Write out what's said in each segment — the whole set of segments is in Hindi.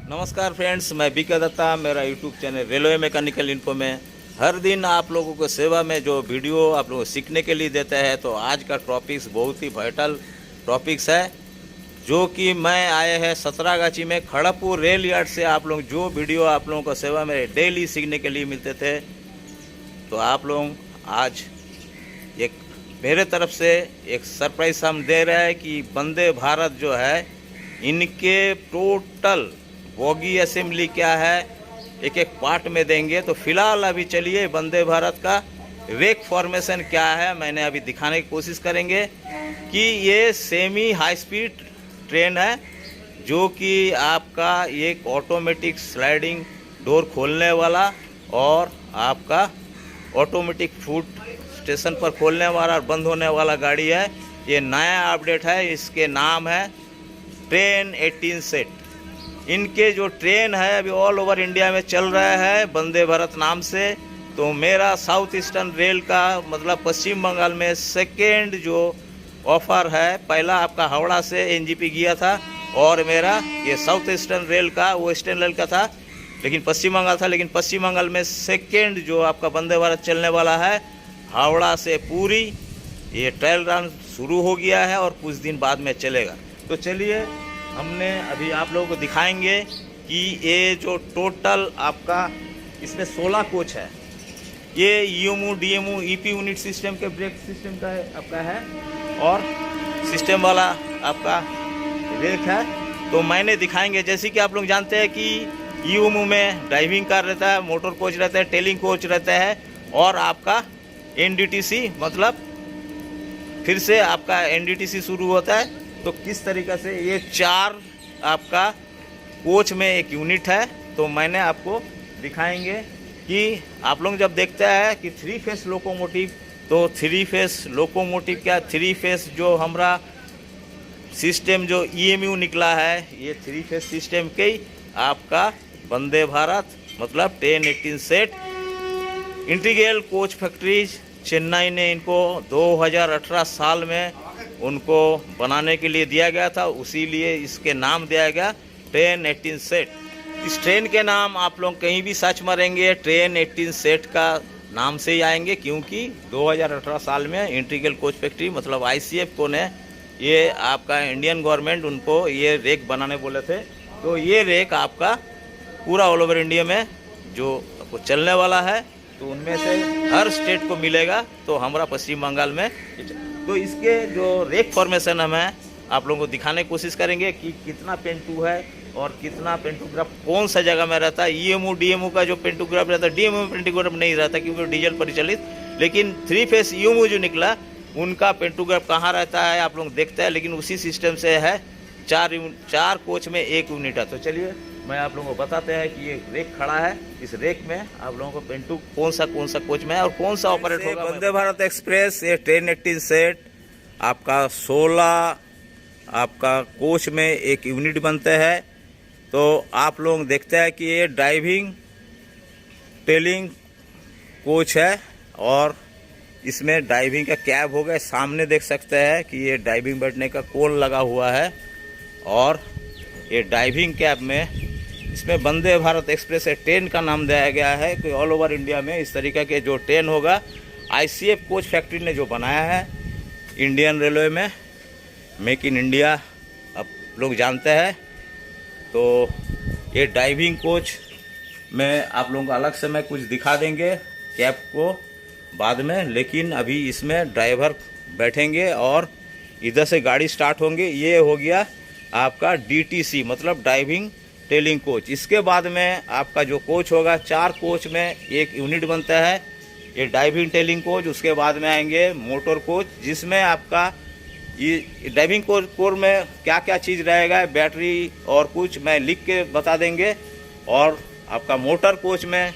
नमस्कार फ्रेंड्स, मैं बीके दत्ता। मेरा YouTube channel railway mechanical info में हर दिन आप लोगों को सेवा में जो वीडियो आप लोगों को सीखने के लिए देते हैं। तो आज का टॉपिक्स बहुत ही वाइटल टॉपिक्स है, जो कि मैं आए हैं सतरागाछी में खड़गपुर रेल यार्ड से। आप लोग जो वीडियो आप लोगों को सेवा में डेली सीखने के लिए मिलते थे, तो आप लोग आज एक मेरे तरफ से एक सरप्राइज हम दे रहे हैं कि वंदे भारत जो है, इनके टोटल बोगी असेंबली क्या है एक एक पार्ट में देंगे। तो फिलहाल अभी चलिए वंदे भारत का रेक फॉर्मेशन क्या है मैंने अभी दिखाने की कोशिश करेंगे कि ये सेमी हाई स्पीड ट्रेन है, जो कि आपका एक ऑटोमेटिक स्लाइडिंग डोर खोलने वाला और आपका ऑटोमेटिक फूड स्टेशन पर खोलने वाला और बंद होने वाला गाड़ी है। ये नया अपडेट है, इसके नाम है ट्रेन 18 सेट। इनके जो ट्रेन है अभी ऑल ओवर इंडिया में चल रहा है वंदे भारत नाम से। तो मेरा साउथ ईस्टर्न रेल का मतलब पश्चिम बंगाल में सेकेंड जो ऑफर है, पहला आपका हावड़ा से एनजीपी गया था और मेरा ये साउथ ईस्टर्न रेल का वो ईस्टर्न रेल का था, लेकिन पश्चिम बंगाल था। लेकिन पश्चिम बंगाल में सेकेंड जो आपका वंदे भारत चलने वाला है हावड़ा से पूरी, ये ट्रायल रन शुरू हो गया है और कुछ दिन बाद में चलेगा। तो चलिए हमने अभी आप लोगों को दिखाएंगे कि ये जो टोटल आपका इसमें 16 कोच है। ये यूएमयू डीएमयू ईपी यूनिट सिस्टम के ब्रेक सिस्टम का आपका है और सिस्टम वाला आपका रेक है। तो मैंने दिखाएंगे, जैसे कि आप लोग जानते हैं कि यूएमयू में ड्राइविंग कार रहता है, मोटर कोच रहता है, टेलिंग कोच रहता है और आपका एनडीटीसी मतलब फिर से आपका एनडीटीसी शुरू होता है। तो किस तरीक़े से ये 4 आपका कोच में एक यूनिट है। तो मैंने आपको दिखाएंगे कि आप लोग जब देखते हैं कि 3 फेस लोकोमोटिव, तो 3 फेस लोकोमोटिव क्या 3 फेस जो हमारा सिस्टम जो ईएमयू निकला है, ये 3 फेस सिस्टम के ही आपका वंदे भारत मतलब 10-18 set integral coach factories Chennai ने इनको 2018 साल में उनको बनाने के लिए दिया गया था, उसी लिए इसके नाम दिया गया ट्रेन 18 सेट। इस ट्रेन के नाम आप लोग कहीं भी सर्च मारेंगे ट्रेन 18 सेट का नाम से ही आएंगे, क्योंकि 2018 साल में इंटीग्रल कोच फैक्ट्री मतलब आईसीएफ को ने ये आपका इंडियन गवर्नमेंट उनको ये रेक बनाने बोले थे। तो ये रेक आपका पूरा ऑल ओवर इंडिया में जो आपको चलने वाला है, तो उनमें से हर स्टेट को मिलेगा। तो हमारा पश्चिम बंगाल में तो इसके जो रेक फॉर्मेशन हमें आप लोगों को दिखाने की कोशिश करेंगे कि कितना पेंटू है और कितना पेंटोग्राफ कौन सा जगह में रहता है। ईएमयू डीएमयू का जो पेंटोग्राफ रहता है, डीएमयू पेंटोग्राफ नहीं रहता क्योंकि डीजल परिचालित, लेकिन 3 फेस ईएमयू जो निकला उनका पेंटोग्राफ कहाँ रहता है आप लोग देखते हैं। लेकिन उसी सिस्टम से है 4 कोच में 1 यूनिट है। तो चलिए मैं आप लोगों को बताते हैं कि ये रेक खड़ा है, इस रेक में आप लोगों को पेंटू कौन सा कोच में है और कौन सा ऑपरेट होगा। वंदे भारत एक्सप्रेस ये ट्रेन 18 सेट आपका 16 आपका कोच में 1 यूनिट बनते हैं। तो आप लोग देखते हैं कि ये ड्राइविंग टेलिंग कोच है और इसमें ड्राइविंग का कैब होगा। सामने देख सकते हैं कि ये ड्राइविंग बैठने का कोल लगा हुआ है और ये ड्राइविंग कैब में इसमें वंदे भारत एक्सप्रेस ट्रेन का नाम दिया गया है कि ऑल ओवर इंडिया में इस तरीके के जो ट्रेन होगा आईसीएफ कोच फैक्ट्री ने जो बनाया है इंडियन रेलवे में, मेक इन इंडिया आप लोग जानते हैं। तो ये ड्राइविंग कोच में आप लोगों को अलग से मैं कुछ दिखा देंगे कैब को बाद में, लेकिन अभी इसमें ड्राइवर बैठेंगे और इधर से गाड़ी स्टार्ट होंगे। ये हो गया आपका डीटीसी मतलब ड्राइविंग टेलिंग कोच। इसके बाद में आपका जो कोच होगा 4 कोच में 1 यूनिट बनता है, ये ड्राइविंग टेलिंग कोच। उसके बाद में आएंगे मोटर कोच, जिसमें आपका ये ड्राइविंग कोच में क्या क्या चीज़ रहेगा, बैटरी और कुछ मैं लिख के बता देंगे। और आपका मोटर कोच में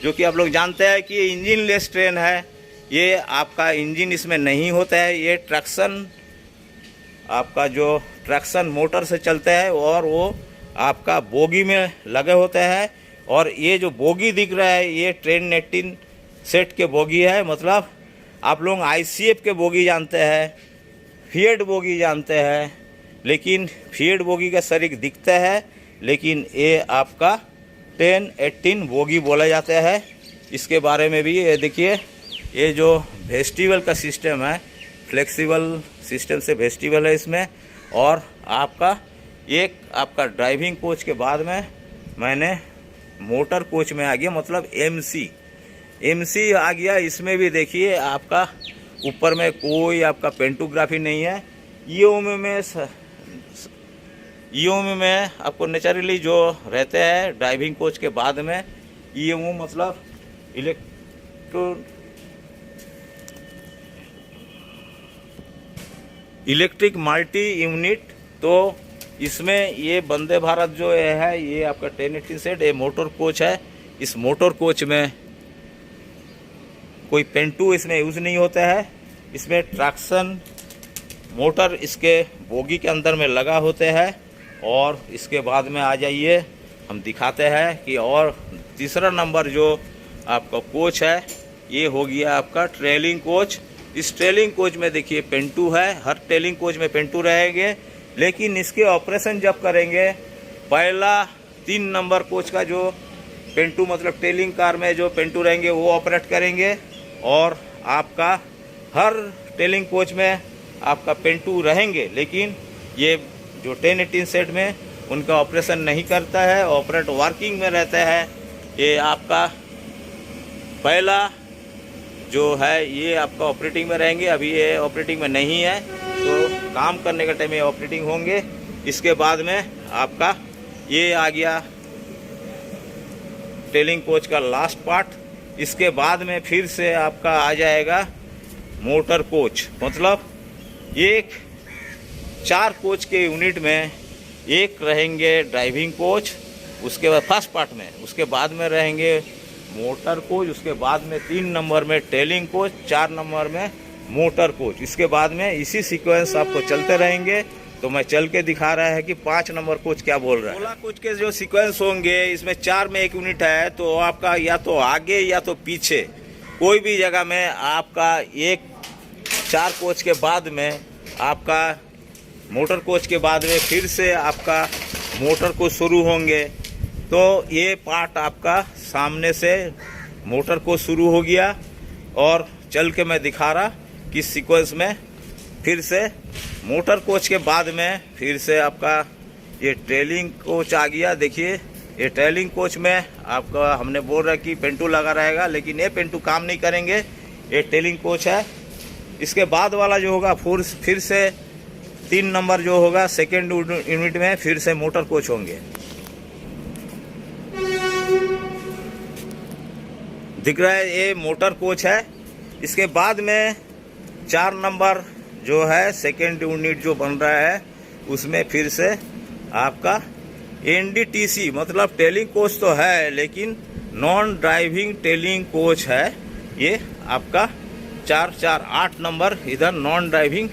जो कि आप लोग जानते हैं कि ये इंजन लेस ट्रेन है, ये आपका इंजन इसमें नहीं होता है, ये ट्रैक्शन आपका जो ट्रैक्शन मोटर से चलते हैं और वो आपका बोगी में लगे होते हैं। और ये जो बोगी दिख रहा है ये ट्रेन 18 सेट के बोगी है, मतलब आप लोग आईसीएफ के बोगी जानते हैं, फिएट बोगी जानते हैं, लेकिन फीड बोगी का शरीक दिखता है लेकिन ये आपका 10-18 बोगी बोला जाता है। इसके बारे में भी ये देखिए, ये जो वेस्टिबल का सिस्टम है, फ्लेक्सिबल सिस्टम से वेस्टिबल है इसमें। और आपका एक आपका ड्राइविंग कोच के बाद में मैंने मोटर कोच में आ गया, मतलब एमसी आ गया। इसमें भी देखिए आपका ऊपर में कोई आपका पेंटोग्राफी नहीं है। ईओमी में आपको नेचुरली जो रहते हैं ड्राइविंग कोच के बाद में ईएमओ मतलब इलेक्ट्रिक मल्टी यूनिट। तो इसमें ये वंदे भारत जो है ये आपका 1080 सेट ये मोटर कोच है। इस मोटर कोच में कोई पेंटू इसमें यूज़ नहीं होता है। इसमें ट्रैक्शन मोटर इसके बोगी के अंदर में लगा होते हैं। और इसके बाद में आ जाइए, हम दिखाते हैं कि और तीसरा नंबर जो आपका कोच है ये हो गया आपका ट्रेलिंग कोच। इस ट्रेलिंग कोच में देखिए पेंटू है, हर ट्रेलिंग कोच में पेंटू रहेंगे, लेकिन इसके ऑपरेशन जब करेंगे, पहला 3 नंबर कोच का जो पेंटू मतलब ट्रेलिंग कार में जो पेंटू रहेंगे वो ऑपरेट करेंगे। और आपका हर ट्रेलिंग कोच में आपका पेंटू रहेंगे, लेकिन ये जो 1018 सेट में उनका ऑपरेशन नहीं करता है, ऑपरेट वर्किंग में रहता है। ये आपका पहला जो है ये आपका ऑपरेटिंग में रहेंगे, अभी ये ऑपरेटिंग में नहीं है, तो काम करने का टाइम ये ऑपरेटिंग होंगे। इसके बाद में आपका ये आ गया ट्रेलिंग कोच का लास्ट पार्ट। इसके बाद में फिर से आपका आ जाएगा मोटर कोच, मतलब एक 4 कोच के यूनिट में एक रहेंगे ड्राइविंग कोच, उसके बाद फर्स्ट पार्ट में, उसके बाद में रहेंगे मोटर कोच, उसके बाद में 3 नंबर में ट्रेलिंग कोच, 4 नंबर में मोटर कोच। इसके बाद में इसी सीक्वेंस आपको चलते रहेंगे। तो मैं चल के दिखा रहा है कि 5 नंबर कोच क्या बोल रहा है। 16 कोच के जो सीक्वेंस होंगे, इसमें 4 में एक यूनिट है, तो आपका या तो आगे या तो पीछे कोई भी जगह में आपका एक 4 कोच के बाद में आपका मोटर कोच के बाद में फिर से आपका मोटर कोच शुरू होंगे। तो ये पार्ट आपका सामने से मोटर कोच शुरू हो गया। और चल के मैं दिखा रहा कि सीक्वेंस में फिर से मोटर कोच के बाद में फिर से आपका ये ट्रेलिंग कोच आ गया। देखिए ये ट्रेलिंग कोच में आपका हमने बोल रहा कि पेंटू लगा रहेगा, लेकिन ये पेंटू काम नहीं करेंगे, ये ट्रेलिंग कोच है। इसके बाद वाला जो होगा फिर से 3 नंबर जो होगा सेकेंड यूनिट में फिर से मोटर कोच होंगे। दिख रहा है ये मोटर कोच है। इसके बाद में 4 नंबर जो है सेकेंड यूनिट जो बन रहा है उसमें फिर से आपका एनडीटीसी मतलब ट्रेलिंग कोच तो है, लेकिन नॉन ड्राइविंग ट्रेलिंग कोच है। ये आपका 4-4-8 नंबर इधर नॉन ड्राइविंग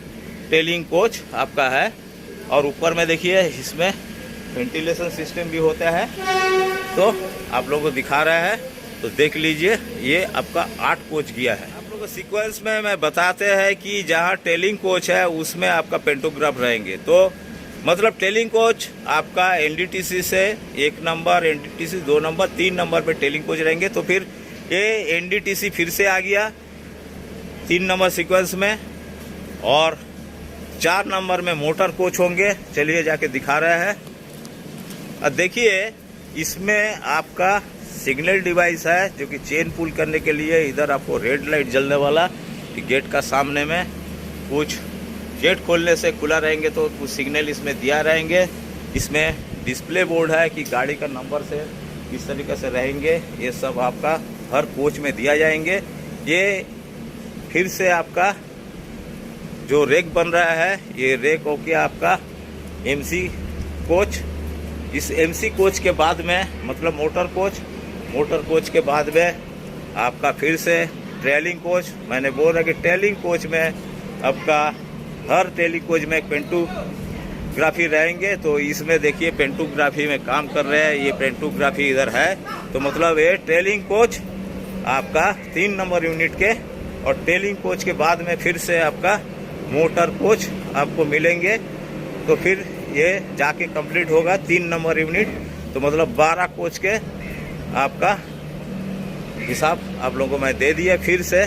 ट्रेलिंग कोच आपका है। और ऊपर में देखिए इसमें वेंटिलेशन सिस्टम भी होता है, तो आप लोगों को दिखा रहा है, तो देख लीजिए ये आपका 8 कोच गया है। आप लोगों को सीक्वेंस में मैं बताते हैं कि जहाँ ट्रेलिंग कोच है उसमें आपका पेंटोग्राफ रहेंगे। तो मतलब ट्रेलिंग कोच आपका एनडीटीसी से 1 नंबर, एनडीटीसी 2 नंबर, 3 नंबर पे ट्रेलिंग कोच रहेंगे। तो फिर ये एनडीटीसी फिर से आ गया 3 नंबर सीक्वेंस में, और 4 नंबर में मोटर कोच होंगे। चलिए जाके दिखा रहा है। अब देखिए इसमें आपका सिग्नल डिवाइस है जो कि चेन पुल करने के लिए इधर आपको रेड लाइट जलने वाला कि गेट का सामने में कुछ गेट खोलने से खुला रहेंगे तो कुछ सिग्नल इसमें दिया रहेंगे। इसमें डिस्प्ले बोर्ड है कि गाड़ी का नंबर से किस तरीके से रहेंगे, ये सब आपका हर कोच में दिया जाएंगे। ये फिर से आपका जो रेक बन रहा है ये रेक हो गया आपका एमसी कोच। इस एमसी कोच के बाद में मतलब मोटर कोच के बाद में आपका फिर से ट्रेलिंग कोच। मैंने बोल रहा कि ट्रेलिंग कोच में आपका हर ट्रेलिंग कोच में पेंटोग्राफी रहेंगे। तो इसमें देखिए पेंटोग्राफी में काम कर रहे हैं, ये पेंटोग्राफी इधर है। तो मतलब ये ट्रेलिंग कोच आपका 3 नंबर यूनिट के, और ट्रेलिंग कोच के बाद में फिर से आपका मोटर कोच आपको मिलेंगे। तो फिर ये जाके कंप्लीट होगा 3 नंबर यूनिट, तो मतलब 12 कोच के आपका हिसाब आप लोगों को मैं दे दिया। फिर से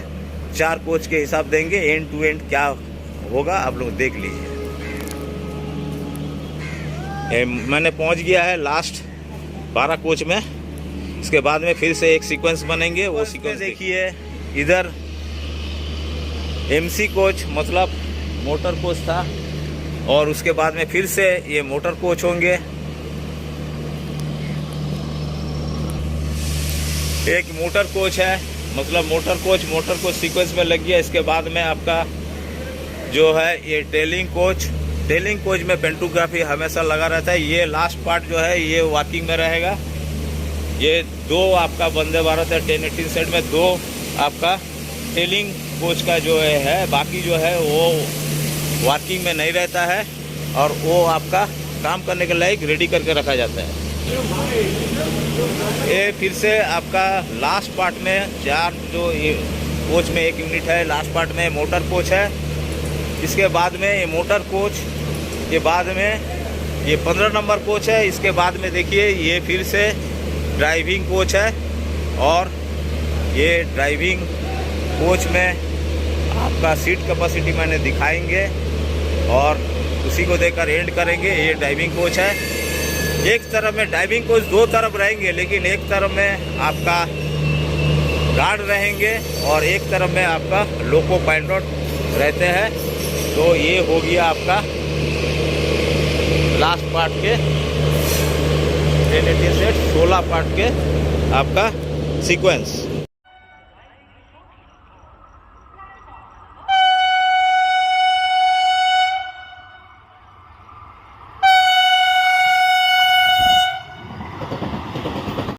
4 कोच के हिसाब देंगे, एंड टू एंड क्या होगा आप लोग देख लीजिए। मैंने पहुंच गया है लास्ट 12 कोच में। इसके बाद में फिर से एक सीक्वेंस बनेंगे, वो सीक्वेंस देखिए। इधर MC कोच मतलब मोटर कोच था, और उसके बाद में फिर से ये मोटर कोच होंगे। एक मोटर कोच है, मतलब मोटर कोच सीक्वेंस में लग गया। इसके बाद में आपका जो है ये टेलिंग कोच में पेंटोग्राफी हमेशा लगा रहता है। ये लास्ट पार्ट जो है ये वर्किंग में रहेगा। ये 2 आपका वंदे भारत है 1018 सेट में, 2 आपका टेलिंग कोच का जो है, बाकी जो है वो वर्किंग में नहीं रहता है, और वो आपका काम करने के लायक रेडी करके रखा जाता है। ये फिर से आपका लास्ट पार्ट में 4 जो ये कोच में एक यूनिट है, लास्ट पार्ट में मोटर कोच है। इसके बाद में ये मोटर कोच के बाद में ये 15 नंबर कोच है। इसके बाद में देखिए ये फिर से ड्राइविंग कोच है, और ये ड्राइविंग कोच में आपका सीट कैपेसिटी मैंने दिखाएंगे, और उसी को देकर एंड करेंगे। ये ड्राइविंग कोच है। एक तरफ में ड्राइविंग कोच 2 तरफ रहेंगे, लेकिन एक तरफ में आपका गार्ड रहेंगे और एक तरफ में आपका लोको पायलट रहते हैं। तो ये हो गया आपका लास्ट पार्ट के 1080 सेट 16 पार्ट के आपका सीक्वेंस।